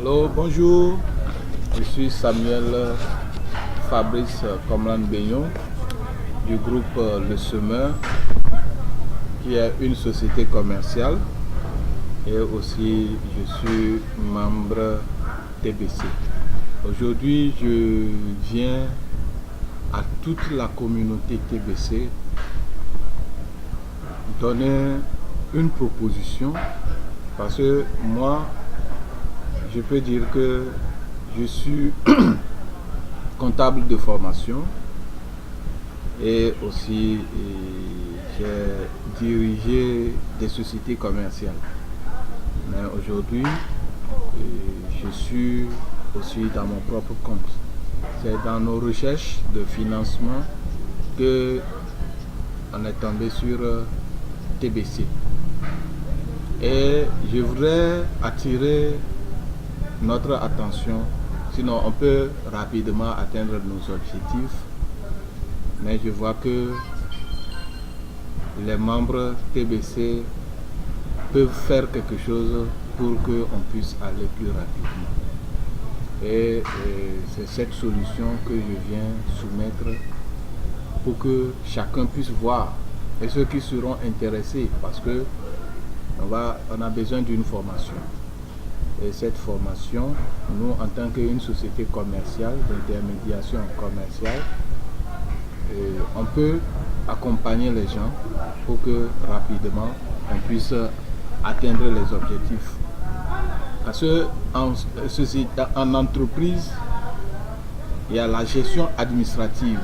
Allô, bonjour. Je suis Samuel Fabrice Comlan Beignon du groupe Le Semeur, qui est une société commerciale, et aussi je suis membre TBC. Aujourd'hui, je viens à toute la communauté TBC donner une proposition, parce que moi, je peux dire que je suis comptable de formation et aussi j'ai dirigé des sociétés commerciales. Mais aujourd'hui, je suis aussi dans mon propre compte. C'est dans nos recherches de financement que on est tombé sur TBC. Et je voudrais attirer notre attention, sinon on peut rapidement atteindre nos objectifs, mais je vois que les membres TBC peuvent faire quelque chose pour qu'on puisse aller plus rapidement. Et c'est cette solution que je viens soumettre pour que chacun puisse voir, et ceux qui seront intéressés, parce que on a besoin d'une formation. Et cette formation, nous, en tant qu'une société commerciale, d'intermédiation commerciale, on peut accompagner les gens pour que rapidement on puisse atteindre les objectifs. Parce qu'en entreprise, il y a la gestion administrative.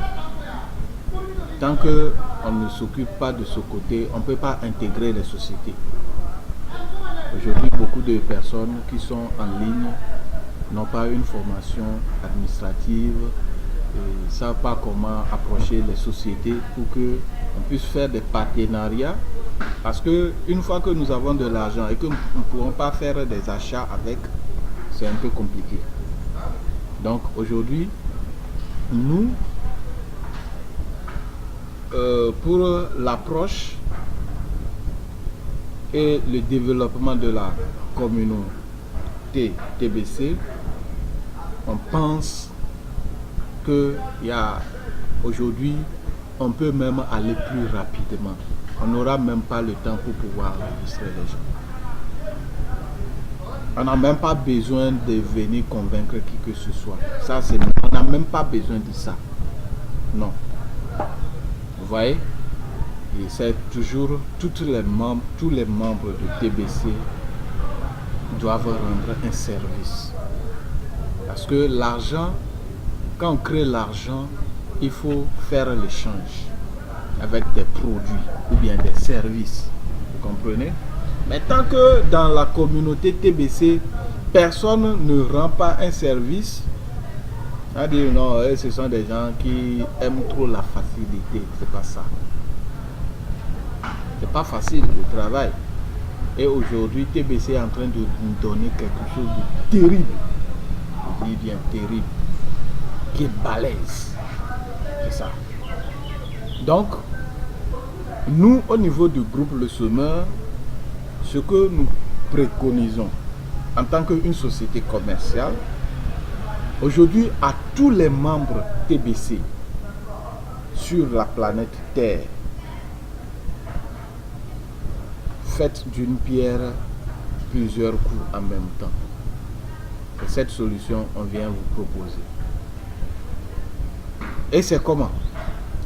Tant qu'on ne s'occupe pas de ce côté, on ne peut pas intégrer les sociétés. Aujourd'hui, beaucoup de personnes qui sont en ligne n'ont pas une formation administrative et ne savent pas comment approcher les sociétés pour qu'on puisse faire des partenariats. Parce qu'une fois que nous avons de l'argent et que nous ne pourrons pas faire des achats avec, c'est un peu compliqué. Donc aujourd'hui, nous, pour l'approche et le développement de la communauté TBC, on pense que aujourd'hui, on peut même aller plus rapidement. On n'aura même pas le temps pour pouvoir enregistrer les gens. On n'a même pas besoin de venir convaincre qui que ce soit. On n'a même pas besoin de ça. Non. Vous voyez? Et c'est toujours, tous les membres de TBC doivent rendre un service. Parce que l'argent, quand on crée l'argent, il faut faire l'échange avec des produits ou bien des services. Vous comprenez? Mais tant que dans la communauté TBC, personne ne rend pas un service, c'est-à-dire non, ce sont des gens qui aiment trop la facilité. C'est pas ça. C'est pas facile le travail. Et aujourd'hui, TBC est en train de nous donner quelque chose de terrible. Je dis bien terrible. Qui est balèze. C'est ça. Donc, nous, au niveau du groupe Le Semeur, ce que nous préconisons en tant qu'une société commerciale, aujourd'hui, à tous les membres TBC sur la planète Terre, faites d'une pierre plusieurs coups en même temps. Et cette solution, on vient vous proposer. Et c'est comment?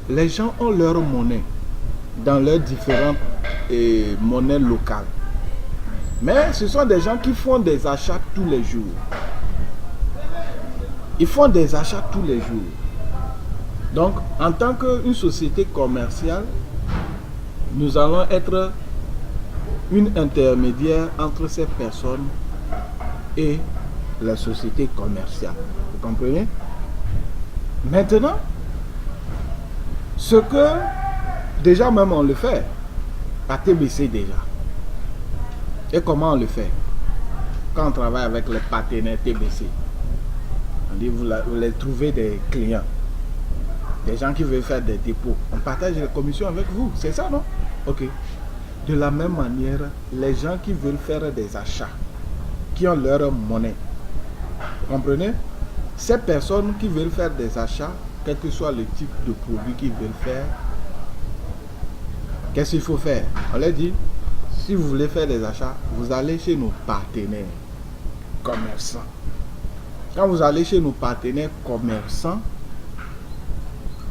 Les gens ont leur monnaie dans leurs différentes monnaies locales. Mais ce sont des gens qui font des achats tous les jours. Ils font des achats tous les jours. Donc, en tant qu'une société commerciale, nous allons être une intermédiaire entre ces personnes et la société commerciale. Vous comprenez? Maintenant, ce que déjà même on le fait à TBC déjà. Et comment on le fait? Quand on travaille avec les partenaires TBC, on dit vous les trouvez des clients, des gens qui veulent faire des dépôts. On partage les commissions avec vous, c'est ça, non? Ok. De la même manière, les gens qui veulent faire des achats, qui ont leur monnaie, Vous comprenez? Ces personnes qui veulent faire des achats, quel que soit le type de produit qu'ils veulent faire, qu'est-ce qu'il faut faire? On leur dit, si vous voulez faire des achats, vous allez chez nos partenaires commerçants. Quand vous allez chez nos partenaires commerçants,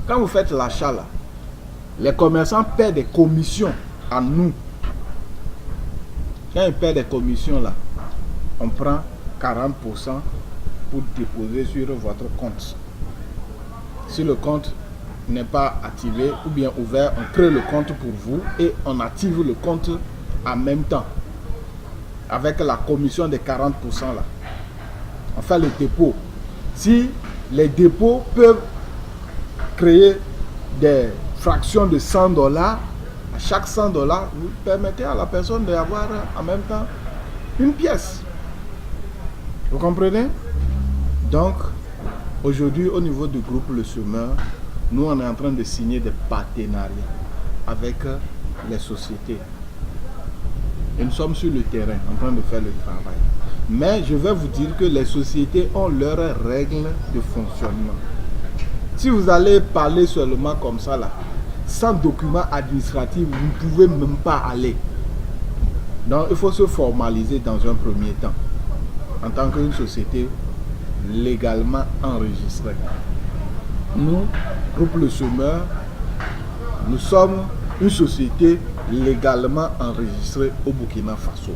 quand vous faites l'achat là, les commerçants paient des commissions à nous. Quand ils paient des commissions là, on prend 40% pour déposer sur votre compte. Si le compte n'est pas activé ou bien ouvert, on crée le compte pour vous et on active le compte en même temps avec la commission de 40% là. On fait le dépôt. Si les dépôts peuvent créer des fractions de $100, à chaque $100, vous permettez à la personne d'avoir en même temps une pièce. Vous comprenez? Donc, aujourd'hui, au niveau du groupe Le Semeur, nous, on est en train de signer des partenariats avec les sociétés. Et nous sommes sur le terrain, en train de faire le travail. Mais je vais vous dire que les sociétés ont leurs règles de fonctionnement. Si vous allez parler seulement comme ça, là, sans document administratif, vous ne pouvez même pas aller. Donc, il faut se formaliser dans un premier temps, en tant qu'une société légalement enregistrée. Nous, groupe Le Semeur, nous sommes une société légalement enregistrée au Burkina Faso.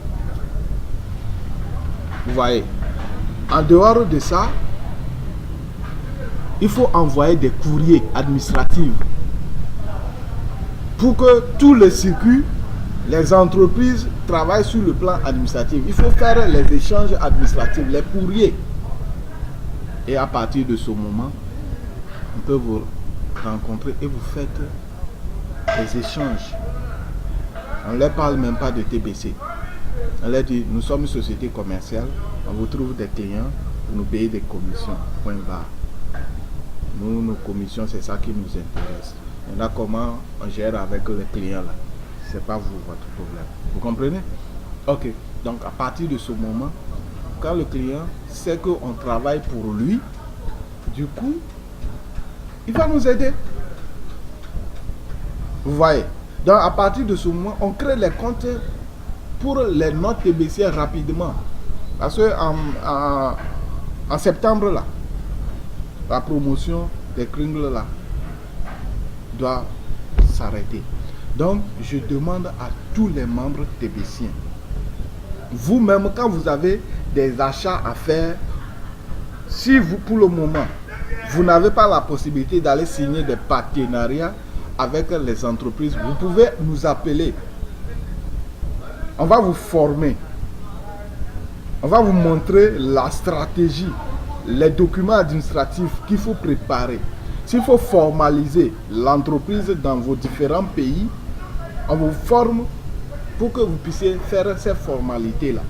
Vous voyez, en dehors de ça, il faut envoyer des courriers administratifs pour que tous les circuits, les entreprises travaillent sur le plan administratif. Il faut faire les échanges administratifs, les courriers. Et à partir de ce moment, on peut vous rencontrer et vous faites des échanges. On ne leur parle même pas de TBC. On leur dit, nous sommes une société commerciale, on vous trouve des clients, vous nous payez des commissions. Point barre. Nous, nos commissions, c'est ça qui nous intéresse. Maintenant, comment on gère avec les clients là, c'est pas vous, votre problème. Vous comprenez? Ok. Donc, à partir de ce moment, quand le client sait qu'on travaille pour lui, du coup, il va nous aider. Vous voyez? Donc, à partir de ce moment, on crée les comptes pour les notes TBC rapidement. Parce que en septembre, là, la promotion des Kringles là doit s'arrêter. Donc, je demande à tous les membres TBCiens, vous-même, quand vous avez des achats à faire, si vous, pour le moment, vous n'avez pas la possibilité d'aller signer des partenariats avec les entreprises, vous pouvez nous appeler. On va vous former. On va vous montrer la stratégie, les documents administratifs qu'il faut préparer. S'il faut formaliser l'entreprise dans vos différents pays, on vous forme pour que vous puissiez faire ces formalités-là.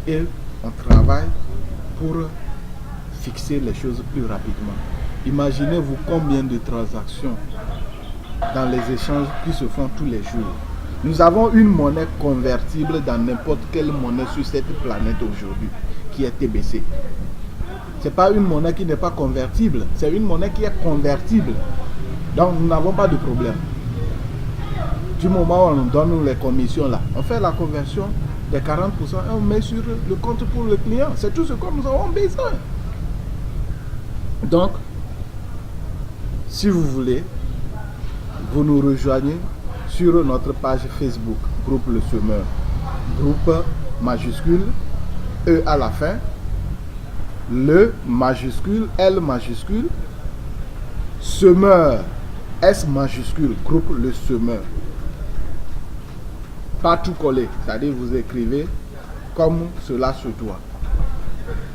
Et on travaille pour fixer les choses plus rapidement. Imaginez-vous combien de transactions dans les échanges qui se font tous les jours. Nous avons une monnaie convertible dans n'importe quelle monnaie sur cette planète aujourd'hui, qui est TBC. Ce n'est pas une monnaie qui n'est pas convertible, c'est une monnaie qui est convertible. Donc nous n'avons pas de problème. Du moment où on nous donne les commissions là, on fait la conversion des 40% et on met sur le compte pour le client. C'est tout ce que nous avons besoin. Donc, si vous voulez, vous nous rejoignez sur notre page Facebook, groupe Le Semeur. Groupe majuscule, E à la fin, le majuscule, L majuscule, Semeur, S majuscule, groupe Le Semeur. Pas tout collé, c'est-à-dire vous écrivez comme cela se doit.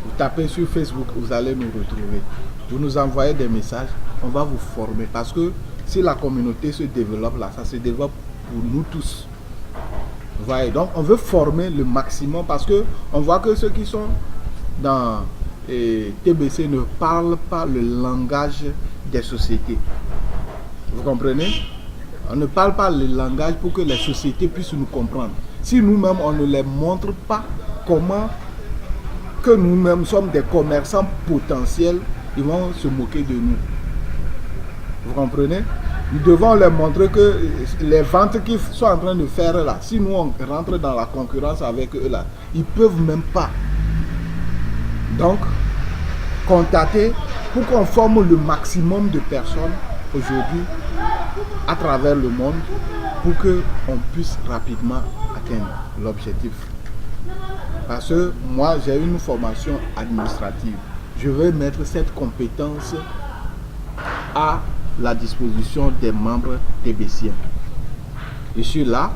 Vous tapez sur Facebook, vous allez nous retrouver. Vous nous envoyez des messages, on va vous former. Parce que si la communauté se développe là, ça se développe pour nous tous. Vous voyez, donc on veut former le maximum parce que on voit que ceux qui sont dans TBC ne parlent pas le langage des sociétés. Vous comprenez? On ne parle pas le langage pour que les sociétés puissent nous comprendre. Si nous-mêmes on ne les montre pas comment que nous-mêmes sommes des commerçants potentiels, ils vont se moquer de nous. Vous comprenez? Nous devons leur montrer que les ventes qu'ils sont en train de faire là, si nous on rentre dans la concurrence avec eux là, ils ne peuvent même pas. Donc, contacter pour qu'on forme le maximum de personnes aujourd'hui à travers le monde pour qu'on puisse rapidement atteindre l'objectif. Parce que moi, j'ai une formation administrative. Je vais mettre cette compétence à la disposition des membres TBCiens. Je suis là.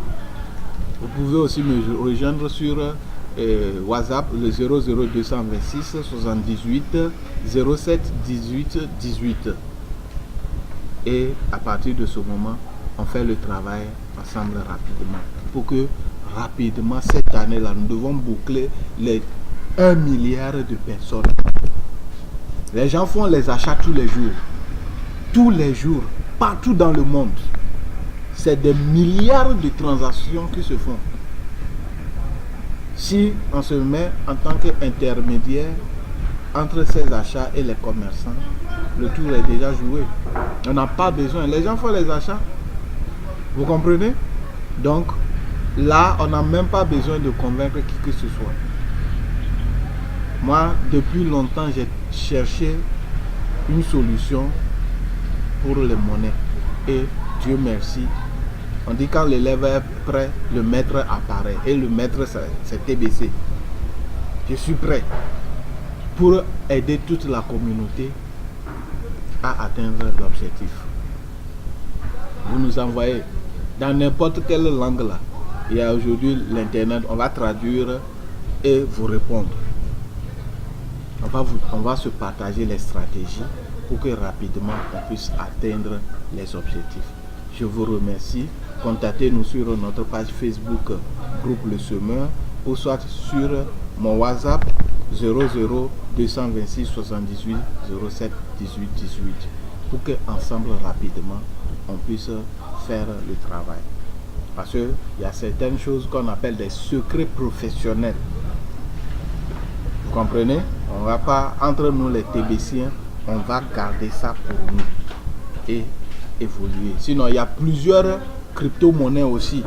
Vous pouvez aussi me rejoindre sur WhatsApp, le 00226 78 07 18 18. Et à partir de ce moment, on fait le travail ensemble rapidement. Pour que rapidement, cette année-là, nous devons boucler les 1 milliard de personnes. Les gens font les achats tous les jours. Tous les jours, partout dans le monde. C'est des milliards de transactions qui se font. Si on se met en tant qu'intermédiaire entre ces achats et les commerçants, le tour est déjà joué. On n'a pas besoin. Les gens font les achats. Vous comprenez? Donc, là, on n'a même pas besoin de convaincre qui que ce soit. Moi, depuis longtemps, j'ai cherché une solution pour les monnaies. Et Dieu merci. On dit quand l'élève est prêt, le maître apparaît. Et le maître, c'est TBC. Je suis prêt pour aider toute la communauté à atteindre l'objectif. Vous nous envoyez dans n'importe quelle langue là. Il y a aujourd'hui l'internet, on va traduire et vous répondre. On va se partager les stratégies pour que rapidement on puisse atteindre les objectifs. Je vous remercie. Contactez-nous sur notre page Facebook Groupe Le Semeur ou soit sur mon WhatsApp 00226 78 07 18 18 pour que ensemble rapidement on puisse faire le travail. Parce qu'il y a certaines choses qu'on appelle des secrets professionnels. Vous comprenez? On ne va pas, entre nous les TBCiens, on va garder ça pour nous et évoluer. Sinon, il y a plusieurs crypto-monnaies aussi.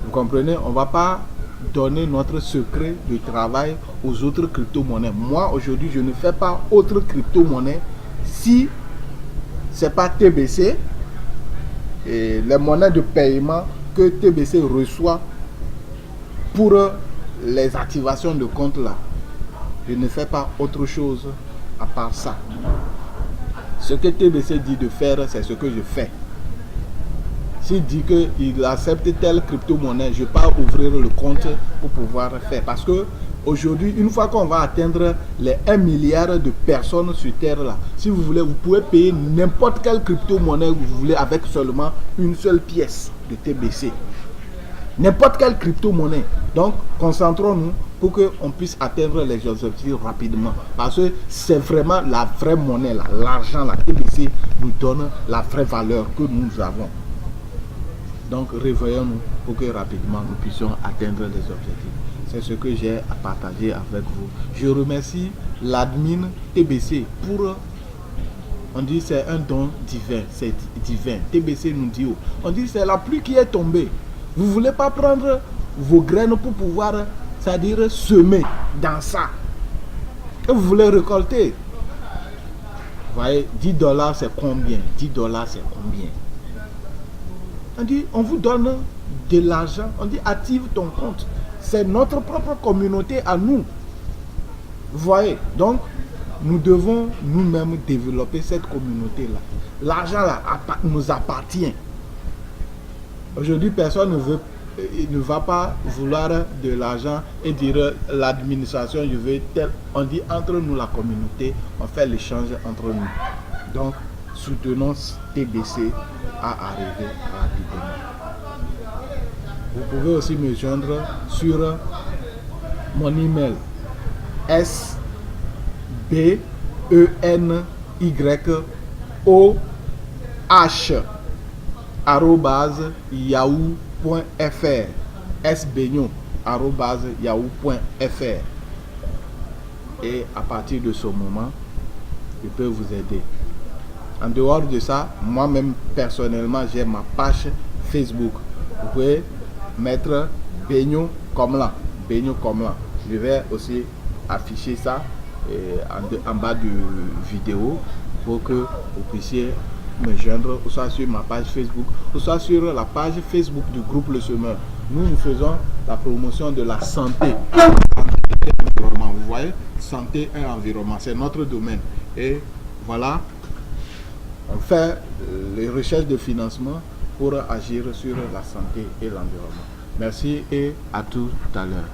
Vous comprenez? On ne va pas donner notre secret de travail aux autres crypto-monnaies. Moi, aujourd'hui, je ne fais pas autre crypto-monnaie si ce n'est pas TBC et les monnaies de paiement que TBC reçoit pour les activations de compte là. Je ne fais pas autre chose à part ça. Ce que TBC dit de faire, c'est ce que je fais. S'il dit qu'il accepte telle crypto-monnaie, je ne vais pas ouvrir le compte pour pouvoir faire. Parce que aujourd'hui, une fois qu'on va atteindre les 1 milliard de personnes sur Terre là, si vous voulez, vous pouvez payer n'importe quelle crypto-monnaie que vous voulez avec seulement une seule pièce de TBC. N'importe quelle crypto-monnaie. Donc, concentrons-nous pour qu'on puisse atteindre les objectifs rapidement. Parce que c'est vraiment la vraie monnaie, là, l'argent, la TBC nous donne la vraie valeur que nous avons. Donc, réveillons-nous pour que rapidement nous puissions atteindre les objectifs. C'est ce que j'ai à partager avec vous. Je remercie l'admin TBC pour... On dit c'est un don divin, c'est divin. TBC nous dit, on dit c'est la pluie qui est tombée. Vous ne voulez pas prendre vos graines pour pouvoir, c'est-à-dire semer dans ça. Et vous voulez récolter. Vous voyez, $10 c'est combien? $10 c'est combien? On dit, on vous donne de l'argent. On dit, active ton compte. C'est notre propre communauté à nous. Vous voyez, donc, nous devons nous-mêmes développer cette communauté-là. L'argent là nous appartient. Aujourd'hui, personne ne va pas vouloir de l'argent et dire l'administration, je veux tel. On dit entre nous, la communauté, on fait l'échange entre nous. Donc, soutenons TBC à arriver rapidement. Vous pouvez aussi me joindre sur mon email sbenoh@yahoo.fr sbenoh@yahoo.fr. Et à partir de ce moment, je peux vous aider. En dehors de ça, moi-même personnellement, j'ai ma page Facebook. Vous pouvez mettre Benyo Komlan. Benyo Komlan. Je vais aussi afficher ça en bas de vidéo pour que vous puissiez me joindre, ou soit sur ma page Facebook, ou soit sur la page Facebook du groupe Le Semeur. Nous faisons la promotion de la santé. Vous voyez, santé et environnement, c'est notre domaine. Et voilà, on fait les recherches de financement pour agir sur la santé et l'environnement. Merci et à tout à l'heure.